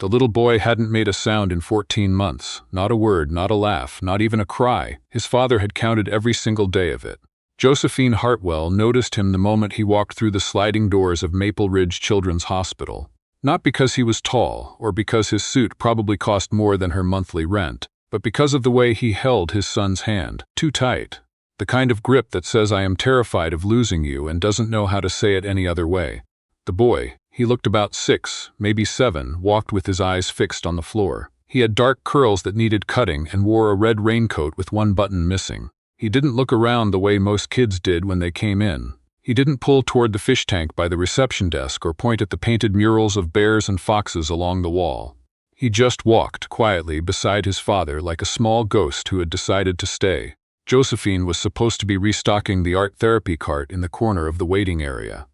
The little boy hadn't made a sound in 14 months, not a word, not a laugh, not even a cry. His father had counted every single day of it. Josephine Hartwell noticed him the moment he walked through the sliding doors of Maple Ridge Children's Hospital. Not because he was tall, or because his suit probably cost more than her monthly rent, but because of the way he held his son's hand, too tight. The kind of grip that says, "I am terrified of losing you," and doesn't know how to say it any other way. The boy, he looked about 6, maybe 7, walked with his eyes fixed on the floor. He had dark curls that needed cutting and wore a red raincoat with one button missing. He didn't look around the way most kids did when they came in. He didn't pull toward the fish tank by the reception desk or point at the painted murals of bears and foxes along the wall. He just walked quietly beside his father like a small ghost who had decided to stay. Josephine was supposed to be restocking the art therapy cart in the corner of the waiting area.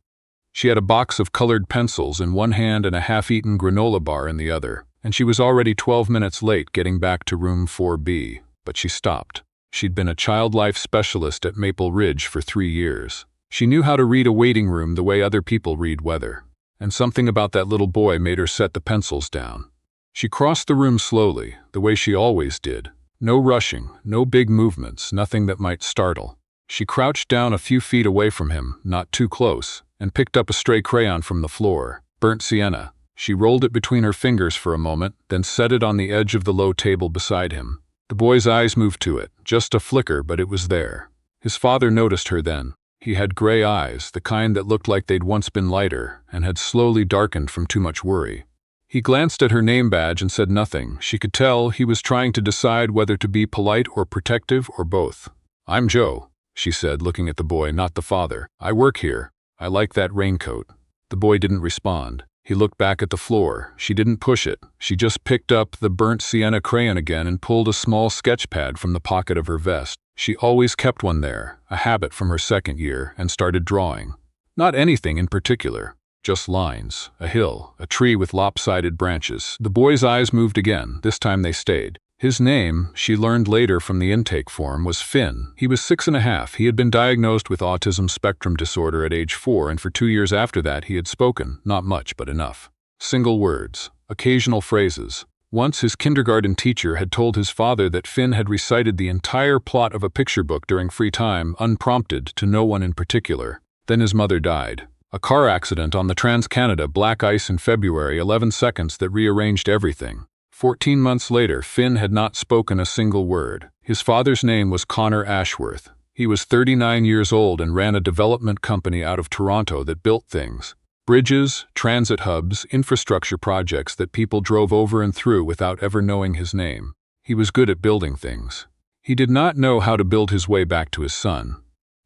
She had a box of colored pencils in one hand and a half-eaten granola bar in the other, and she was already 12 minutes late getting back to room 4B, but she stopped. She'd been a child life specialist at Maple Ridge for 3 years. She knew how to read a waiting room the way other people read weather, and something about that little boy made her set the pencils down. She crossed the room slowly, the way she always did. No rushing, no big movements, nothing that might startle. She crouched down a few feet away from him, not too close, and picked up a stray crayon from the floor, burnt sienna. She rolled it between her fingers for a moment, then set it on the edge of the low table beside him. The boy's eyes moved to it, just a flicker, but it was there. His father noticed her then. He had gray eyes, the kind that looked like they'd once been lighter, and had slowly darkened from too much worry. He glanced at her name badge and said nothing. She could tell he was trying to decide whether to be polite or protective or both. "I'm Joe," she said, looking at the boy, not the father. "I work here. I like that raincoat." The boy didn't respond. He looked back at the floor. She didn't push it. She just picked up the burnt sienna crayon again and pulled a small sketch pad from the pocket of her vest. She always kept one there, a habit from her second year, and started drawing. Not anything in particular, just lines, a hill, a tree with lopsided branches. The boy's eyes moved again. This time they stayed. His name, she learned later from the intake form, was Finn. He was 6.5. He had been diagnosed with autism spectrum disorder at age 4, and for 2 years after that he had spoken, not much but enough. Single words, occasional phrases. Once his kindergarten teacher had told his father that Finn had recited the entire plot of a picture book during free time, unprompted, to no one in particular. Then his mother died. A car accident on the Trans-Canada Black Ice in February, 11 seconds that rearranged everything. 14 months later, Finn had not spoken a single word. His father's name was Connor Ashworth. He was 39 years old and ran a development company out of Toronto that built things. Bridges, transit hubs, infrastructure projects that people drove over and through without ever knowing his name. He was good at building things. He did not know how to build his way back to his son.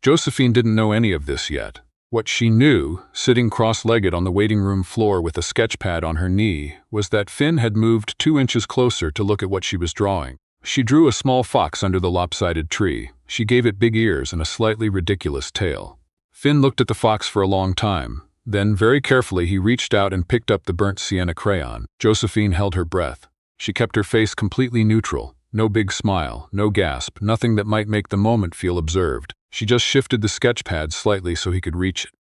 Josephine didn't know any of this yet. What she knew, sitting cross-legged on the waiting room floor with a sketch pad on her knee, was that Finn had moved 2 inches closer to look at what she was drawing. She drew a small fox under the lopsided tree. She gave it big ears and a slightly ridiculous tail. Finn looked at the fox for a long time. Then, very carefully, he reached out and picked up the burnt sienna crayon. Josephine held her breath. She kept her face completely neutral. No big smile, no gasp, nothing that might make the moment feel observed. She just shifted the sketch pad slightly so he could reach it.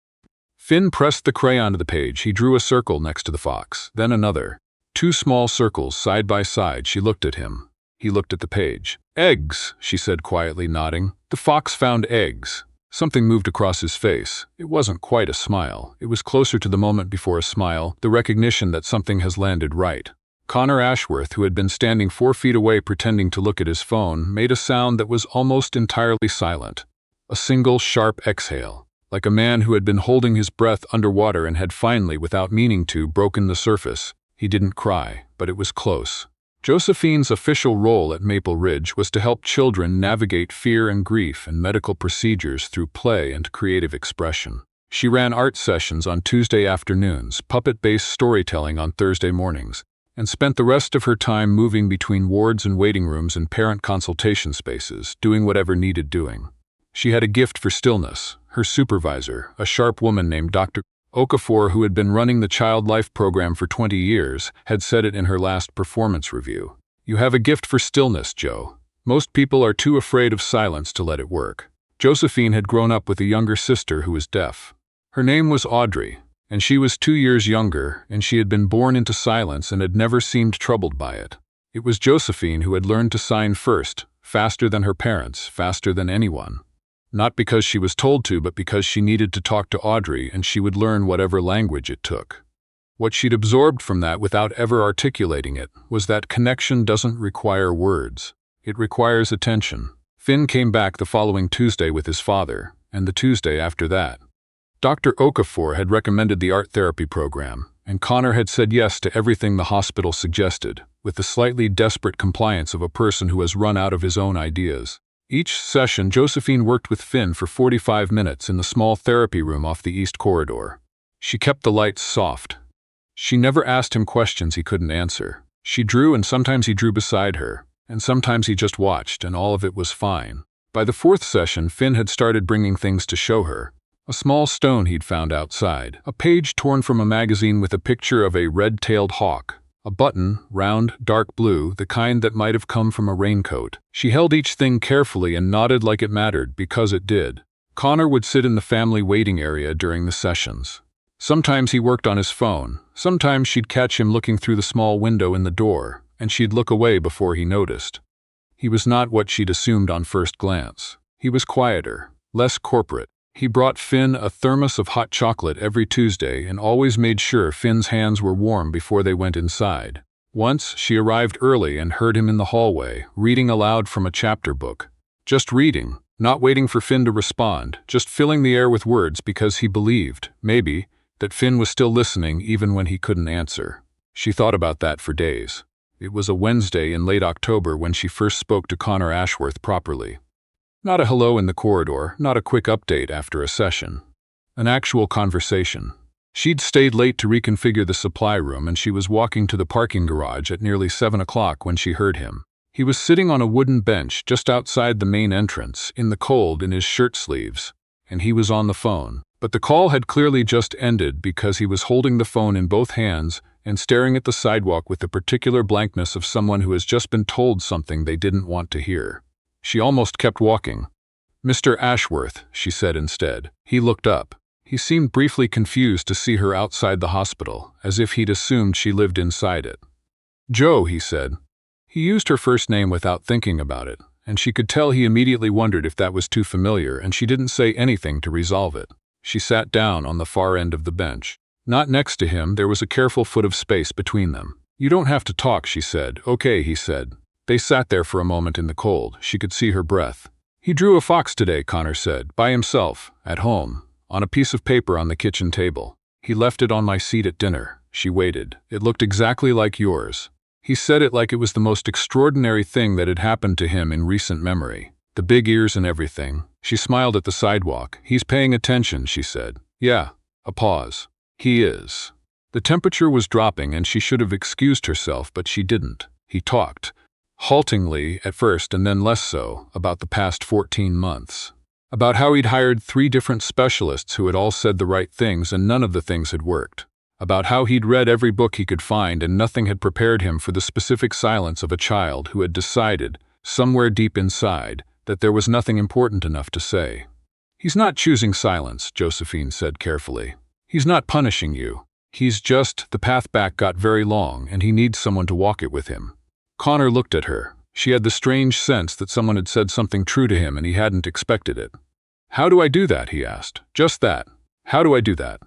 Finn pressed the crayon to the page. He drew a circle next to the fox, then another. 2 small circles side by side. She looked at him. He looked at the page. "Eggs," she said quietly, nodding. "The fox found eggs." Something moved across his face. It wasn't quite a smile. It was closer to the moment before a smile, the recognition that something has landed right. Connor Ashworth, who had been standing 4 feet away pretending to look at his phone, made a sound that was almost entirely silent. A single sharp exhale, like a man who had been holding his breath underwater and had finally, without meaning to, broken the surface. He didn't cry, but it was close. Josephine's official role at Maple Ridge was to help children navigate fear and grief and medical procedures through play and creative expression. She ran art sessions on Tuesday afternoons, puppet-based storytelling on Thursday mornings, and spent the rest of her time moving between wards and waiting rooms and parent consultation spaces, doing whatever needed doing. She had a gift for stillness. Her supervisor, a sharp woman named Dr. Okafor, who had been running the Child Life program for 20 years, had said it in her last performance review. "You have a gift for stillness, Joe. Most people are too afraid of silence to let it work." Josephine had grown up with a younger sister who was deaf. Her name was Audrey. And she was 2 years younger, and she had been born into silence and had never seemed troubled by it. It was Josephine who had learned to sign first, faster than her parents, faster than anyone. Not because she was told to, but because she needed to talk to Audrey, and she would learn whatever language it took. What she'd absorbed from that without ever articulating it was that connection doesn't require words. It requires attention. Finn came back the following Tuesday with his father, and the Tuesday after that. Dr. Okafor had recommended the art therapy program, and Connor had said yes to everything the hospital suggested, with the slightly desperate compliance of a person who has run out of his own ideas. Each session, Josephine worked with Finn for 45 minutes in the small therapy room off the east corridor. She kept the lights soft. She never asked him questions he couldn't answer. She drew, and sometimes he drew beside her, and sometimes he just watched, and all of it was fine. By the fourth session, Finn had started bringing things to show her. A small stone he'd found outside, a page torn from a magazine with a picture of a red-tailed hawk, a button, round, dark blue, the kind that might have come from a raincoat. She held each thing carefully and nodded like it mattered, because it did. Connor would sit in the family waiting area during the sessions. Sometimes he worked on his phone. Sometimes she'd catch him looking through the small window in the door, and she'd look away before he noticed. He was not what she'd assumed on first glance. He was quieter, less corporate. He brought Finn a thermos of hot chocolate every Tuesday and always made sure Finn's hands were warm before they went inside. Once, she arrived early and heard him in the hallway, reading aloud from a chapter book. Just reading, not waiting for Finn to respond, just filling the air with words because he believed, maybe, that Finn was still listening even when he couldn't answer. She thought about that for days. It was a Wednesday in late October when she first spoke to Connor Ashworth properly. Not a hello in the corridor, not a quick update after a session. An actual conversation. She'd stayed late to reconfigure the supply room, and she was walking to the parking garage at nearly 7 o'clock when she heard him. He was sitting on a wooden bench just outside the main entrance, in the cold in his shirt sleeves, and he was on the phone. But the call had clearly just ended because he was holding the phone in both hands and staring at the sidewalk with the particular blankness of someone who has just been told something they didn't want to hear. She almost kept walking. "Mr. Ashworth," she said instead. He looked up. He seemed briefly confused to see her outside the hospital, as if he'd assumed she lived inside it. "Joe," he said. He used her first name without thinking about it, and she could tell he immediately wondered if that was too familiar, and she didn't say anything to resolve it. She sat down on the far end of the bench. Not next to him, there was a careful foot of space between them. "You don't have to talk," she said. "Okay," he said. They sat there for a moment in the cold. She could see her breath. "He drew a fox today," Connor said, "by himself, at home, on a piece of paper on the kitchen table. He left it on my seat at dinner." She waited. "It looked exactly like yours." He said it like it was the most extraordinary thing that had happened to him in recent memory. The big ears and everything. She smiled at the sidewalk. "He's paying attention," she said. "Yeah." A pause. "He is." The temperature was dropping, and she should have excused herself, but she didn't. He talked. Haltingly at first, and then less so, about the past 14 months. About how he'd hired 3 different specialists who had all said the right things and none of the things had worked. About how he'd read every book he could find and nothing had prepared him for the specific silence of a child who had decided, somewhere deep inside, that there was nothing important enough to say. "He's not choosing silence," Josephine said carefully. "He's not punishing you. He's just, the path back got very long and he needs someone to walk it with him." Connor looked at her. She had the strange sense that someone had said something true to him and he hadn't expected it. "How do I do that?" he asked. "Just that. How do I do that?"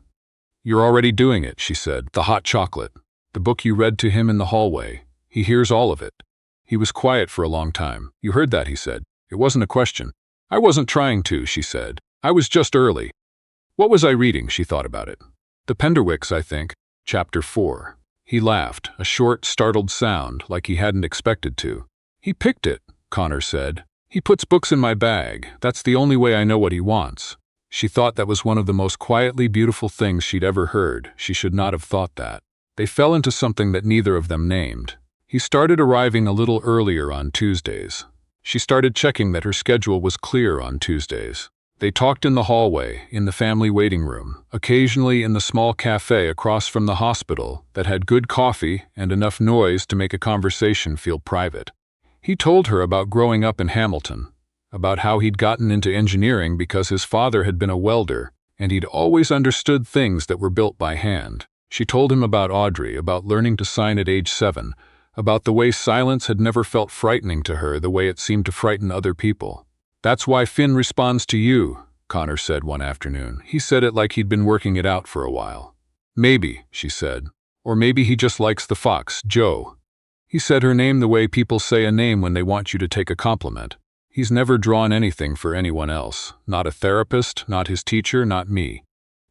"You're already doing it," she said. "The hot chocolate. The book you read to him in the hallway. He hears all of it." He was quiet for a long time. "You heard that," he said. "It wasn't a question." "I wasn't trying to," she said. "I was just early." "What was I reading?" She thought about it. "The Penderwicks, I think. Chapter 4. He laughed, a short, startled sound, like he hadn't expected to. "He picked it," Connor said. "He puts books in my bag. That's the only way I know what he wants." She thought that was one of the most quietly beautiful things she'd ever heard. She should not have thought that. They fell into something that neither of them named. He started arriving a little earlier on Tuesdays. She started checking that her schedule was clear on Tuesdays. They talked in the hallway, in the family waiting room, occasionally in the small cafe across from the hospital that had good coffee and enough noise to make a conversation feel private. He told her about growing up in Hamilton, about how he'd gotten into engineering because his father had been a welder, and he'd always understood things that were built by hand. She told him about Audrey, about learning to sign at age 7, about the way silence had never felt frightening to her the way it seemed to frighten other people. "That's why Finn responds to you," Connor said one afternoon. He said it like he'd been working it out for a while. "Maybe," she said. "Or maybe he just likes the fox, Joe." He said her name the way people say a name when they want you to take a compliment. He's never drawn anything for anyone else. Not a therapist, not his teacher, not me.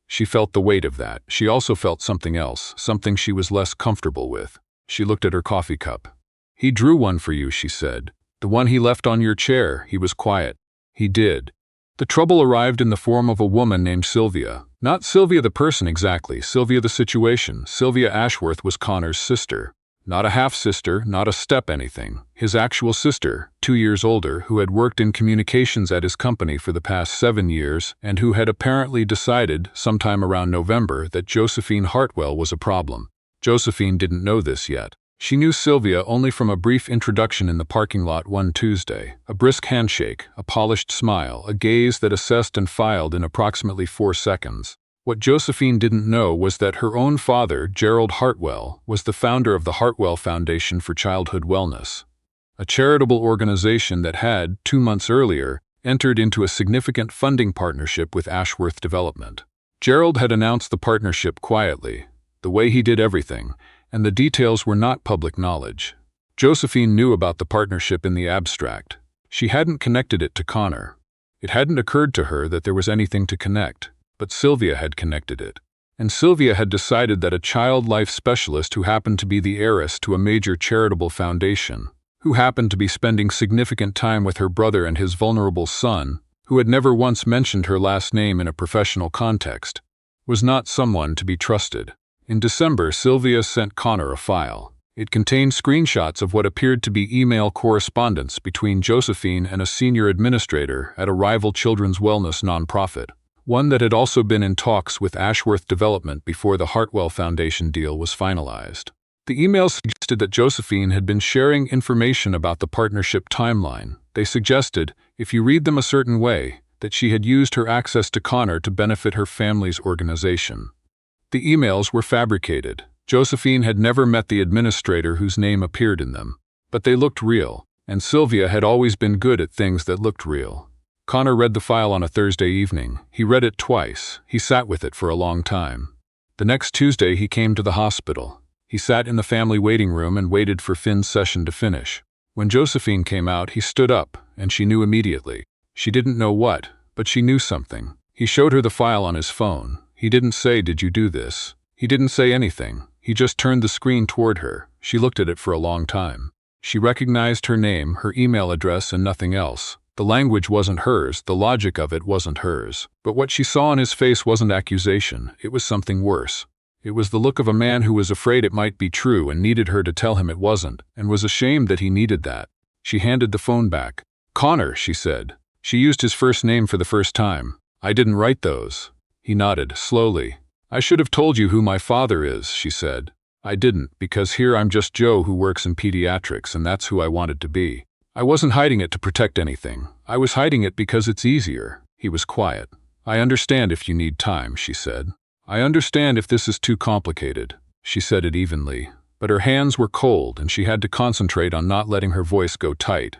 She felt the weight of that. She also felt something else, something she was less comfortable with. She looked at her coffee cup. "He drew one for you," she said. "The one he left on your chair." He was quiet. "He did." The trouble arrived in the form of a woman named Sylvia. Not Sylvia the person exactly, Sylvia the situation. Sylvia Ashworth was Connor's sister. Not a half-sister, not a step anything. His actual sister, 2 years older, who had worked in communications at his company for the past 7 years and who had apparently decided, sometime around November, that Josephine Hartwell was a problem. Josephine didn't know this yet. She knew Sylvia only from a brief introduction in the parking lot one Tuesday. A brisk handshake, a polished smile, a gaze that assessed and filed in approximately 4 seconds. What Josephine didn't know was that her own father, Gerald Hartwell, was the founder of the Hartwell Foundation for Childhood Wellness, a charitable organization that had, 2 months earlier, entered into a significant funding partnership with Ashworth Development. Gerald had announced the partnership quietly, the way he did everything, and the details were not public knowledge. Josephine knew about the partnership in the abstract. She hadn't connected it to Connor. It hadn't occurred to her that there was anything to connect. But Sylvia had connected it. And Sylvia had decided that a child life specialist who happened to be the heiress to a major charitable foundation, who happened to be spending significant time with her brother and his vulnerable son, who had never once mentioned her last name in a professional context, was not someone to be trusted. In December, Sylvia sent Connor a file. It contained screenshots of what appeared to be email correspondence between Josephine and a senior administrator at a rival children's wellness nonprofit, one that had also been in talks with Ashworth Development before the Hartwell Foundation deal was finalized. The emails suggested that Josephine had been sharing information about the partnership timeline. They suggested, if you read them a certain way, that she had used her access to Connor to benefit her family's organization. The emails were fabricated. Josephine had never met the administrator whose name appeared in them, but they looked real, and Sylvia had always been good at things that looked real. Connor read the file on a Thursday evening. He read it twice. He sat with it for a long time. The next Tuesday he came to the hospital. He sat in the family waiting room and waited for Finn's session to finish. When Josephine came out, he stood up, and she knew immediately. She didn't know what, but she knew something. He showed her the file on his phone. He didn't say, "Did you do this?" He didn't say anything. He just turned the screen toward her. She looked at it for a long time. She recognized her name, her email address, and nothing else. The language wasn't hers, the logic of it wasn't hers. But what she saw on his face wasn't accusation, it was something worse. It was the look of a man who was afraid it might be true and needed her to tell him it wasn't, and was ashamed that he needed that. She handed the phone back. "Connor," she said. She used his first name for the first time. "I didn't write those." He nodded, slowly. "I should have told you who my father is," she said. "I didn't, because here I'm just Joe who works in pediatrics, and that's who I wanted to be. I wasn't hiding it to protect anything. I was hiding it because it's easier." He was quiet. "I understand if you need time," she said. "I understand if this is too complicated." She said it evenly, but her hands were cold and she had to concentrate on not letting her voice go tight.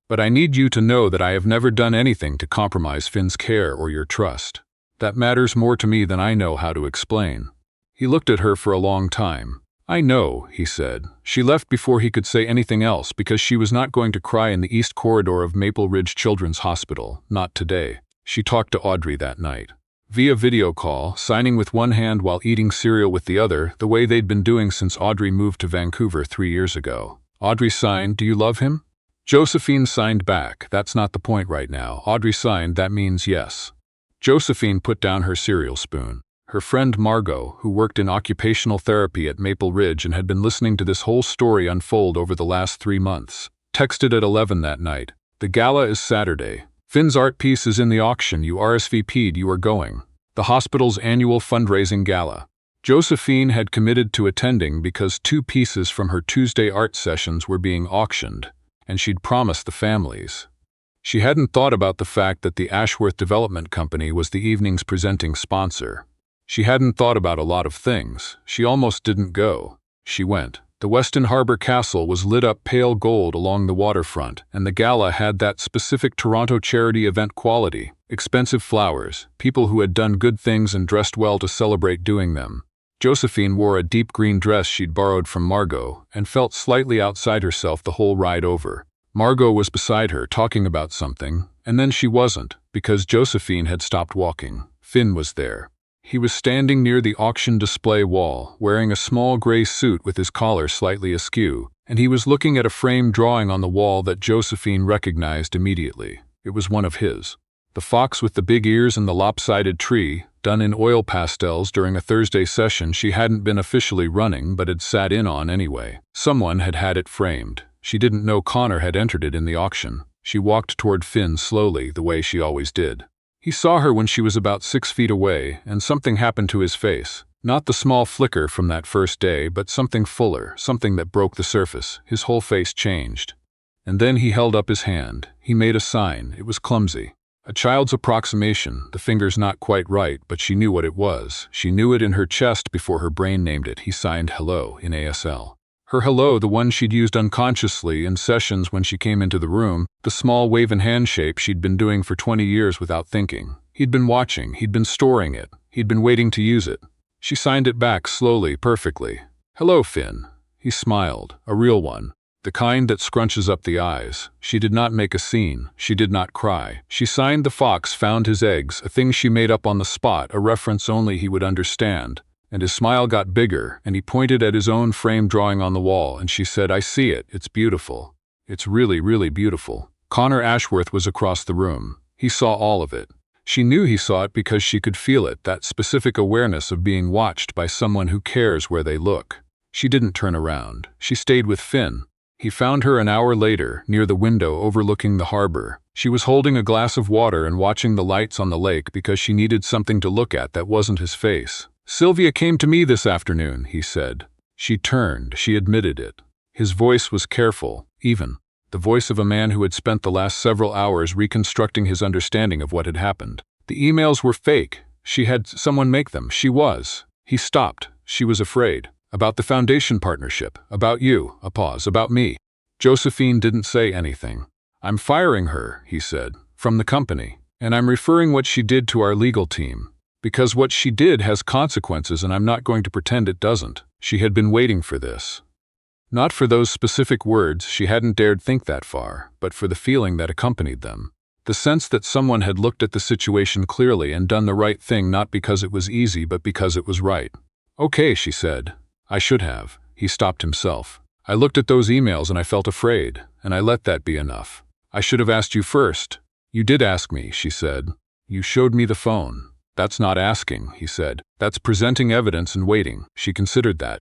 "But I need you to know that I have never done anything to compromise Finn's care or your trust. That matters more to me than I know how to explain." He looked at her for a long time. "I know," he said. She left before he could say anything else because she was not going to cry in the East Corridor of Maple Ridge Children's Hospital, not today. She talked to Audrey that night. Via video call, signing with one hand while eating cereal with the other, the way they'd been doing since Audrey moved to Vancouver 3 years ago. Audrey signed, "Do you love him?" Josephine signed back, "That's not the point right now." Audrey signed, "That means yes." Josephine put down her cereal spoon. Her friend Margot, who worked in occupational therapy at Maple Ridge and had been listening to this whole story unfold over the last 3 months, texted at 11 that night. "The gala is Saturday. Finn's art piece is in the auction. You RSVP'd, you are going. The hospital's annual fundraising gala." Josephine had committed to attending because 2 pieces from her Tuesday art sessions were being auctioned, and she'd promised the families. She hadn't thought about the fact that the Ashworth Development Company was the evening's presenting sponsor. She hadn't thought about a lot of things. She almost didn't go. She went. The Weston Harbor Castle was lit up pale gold along the waterfront, and the gala had that specific Toronto charity event quality. Expensive flowers, people who had done good things and dressed well to celebrate doing them. Josephine wore a deep green dress she'd borrowed from Margot and felt slightly outside herself the whole ride over. Margot was beside her talking about something, and then she wasn't, because Josephine had stopped walking. Finn was there. He was standing near the auction display wall, wearing a small gray suit with his collar slightly askew, and he was looking at a framed drawing on the wall that Josephine recognized immediately. It was one of his. The fox with the big ears and the lopsided tree, done in oil pastels during a Thursday session she hadn't been officially running but had sat in on anyway. Someone had had it framed. She didn't know Connor had entered it in the auction. She walked toward Finn slowly, the way she always did. He saw her when she was about 6 feet away, and something happened to his face. Not the small flicker from that first day, but something fuller, something that broke the surface. His whole face changed. And then he held up his hand. He made a sign. It was clumsy. A child's approximation, the fingers not quite right, but she knew what it was. She knew it in her chest before her brain named it. He signed hello in ASL. Her hello, the one she'd used unconsciously in sessions when she came into the room, the small wave and hand shape she'd been doing for 20 years without thinking. He'd been watching, he'd been storing it, he'd been waiting to use it. She signed it back slowly, perfectly. Hello, Finn. He smiled, a real one. The kind that scrunches up the eyes. She did not make a scene. She did not cry. She signed the fox found his eggs, a thing she made up on the spot, a reference only he would understand. And his smile got bigger, and he pointed at his own framed drawing on the wall, and she said, I see it. It's beautiful. It's really, really beautiful. Connor Ashworth was across the room. He saw all of it. She knew he saw it because she could feel it, that specific awareness of being watched by someone who cares where they look. She didn't turn around. She stayed with Finn. He found her an hour later, near the window overlooking the harbor. She was holding a glass of water and watching the lights on the lake because she needed something to look at that wasn't his face. Sylvia came to me this afternoon, he said. She turned. She admitted it. His voice was careful, even. The voice of a man who had spent the last several hours reconstructing his understanding of what had happened. The emails were fake. She had someone make them. She was. He stopped. She was afraid. About the foundation partnership. About you. A pause. About me. Josephine didn't say anything. I'm firing her, he said, from the company. And I'm referring what she did to our legal team. Because what she did has consequences and I'm not going to pretend it doesn't. She had been waiting for this. Not for those specific words, she hadn't dared think that far, but for the feeling that accompanied them. The sense that someone had looked at the situation clearly and done the right thing not because it was easy but because it was right. Okay, she said. I should have. He stopped himself. I looked at those emails and I felt afraid, and I let that be enough. I should have asked you first. You did ask me, she said. You showed me the phone. That's not asking, he said. That's presenting evidence and waiting. She considered that.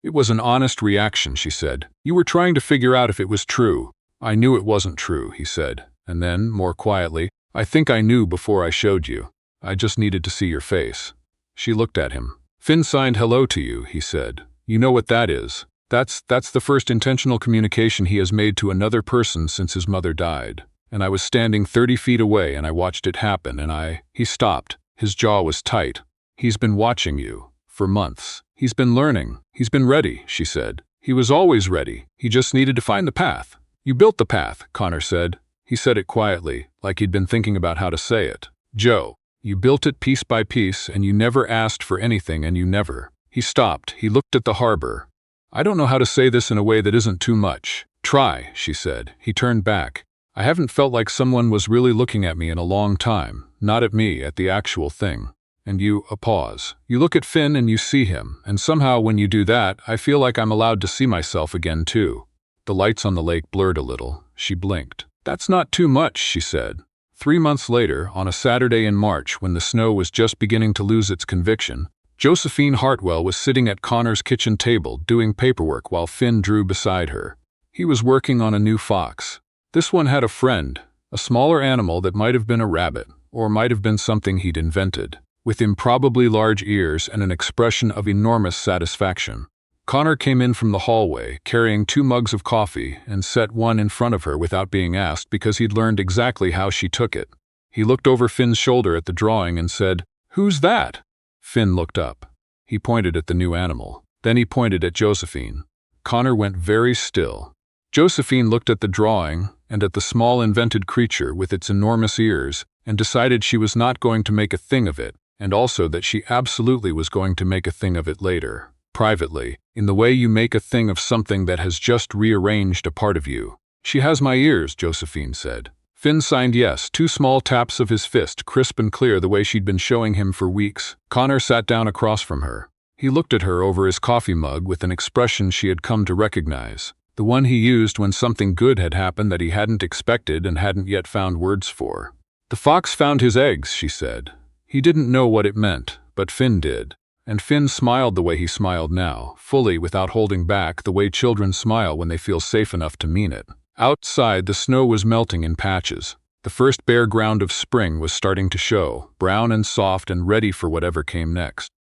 It was an honest reaction, she said. You were trying to figure out if it was true. I knew it wasn't true, he said. And then, more quietly, I think I knew before I showed you. I just needed to see your face. She looked at him. Finn signed hello to you, he said. You know what that is. That's the first intentional communication he has made to another person since his mother died. And I was standing 30 feet away and I watched it happen and He stopped. His jaw was tight. He's been watching you. For months. He's been learning. He's been ready, she said. He was always ready. He just needed to find the path. You built the path, Connor said. He said it quietly, like he'd been thinking about how to say it. Joe, you built it piece by piece and you never asked for anything and you never. He stopped. He looked at the harbor. I don't know how to say this in a way that isn't too much. Try, she said. He turned back. I haven't felt like someone was really looking at me in a long time. Not at me, at the actual thing. And you, a pause. You look at Finn and you see him, and somehow when you do that, I feel like I'm allowed to see myself again too. The lights on the lake blurred a little. She blinked. That's not too much, she said. 3 months later, on a Saturday in March when the snow was just beginning to lose its conviction, Josephine Hartwell was sitting at Connor's kitchen table doing paperwork while Finn drew beside her. He was working on a new fox. This one had a friend, a smaller animal that might have been a rabbit, or might have been something he'd invented, with improbably large ears and an expression of enormous satisfaction. Connor came in from the hallway, carrying 2 mugs of coffee, and set one in front of her without being asked because he'd learned exactly how she took it. He looked over Finn's shoulder at the drawing and said, "Who's that?" Finn looked up. He pointed at the new animal. Then he pointed at Josephine. Connor went very still. Josephine looked at the drawing and at the small invented creature with its enormous ears and decided she was not going to make a thing of it, and also that she absolutely was going to make a thing of it later, privately, in the way you make a thing of something that has just rearranged a part of you. "She has my ears," Josephine said. Finn signed yes, 2 small taps of his fist, crisp and clear the way she'd been showing him for weeks. Connor sat down across from her. He looked at her over his coffee mug with an expression she had come to recognize, the one he used when something good had happened that he hadn't expected and hadn't yet found words for. "The fox found his eggs," she said. He didn't know what it meant, but Finn did. And Finn smiled the way he smiled now, fully without holding back, the way children smile when they feel safe enough to mean it. Outside, the snow was melting in patches. The first bare ground of spring was starting to show, brown and soft and ready for whatever came next.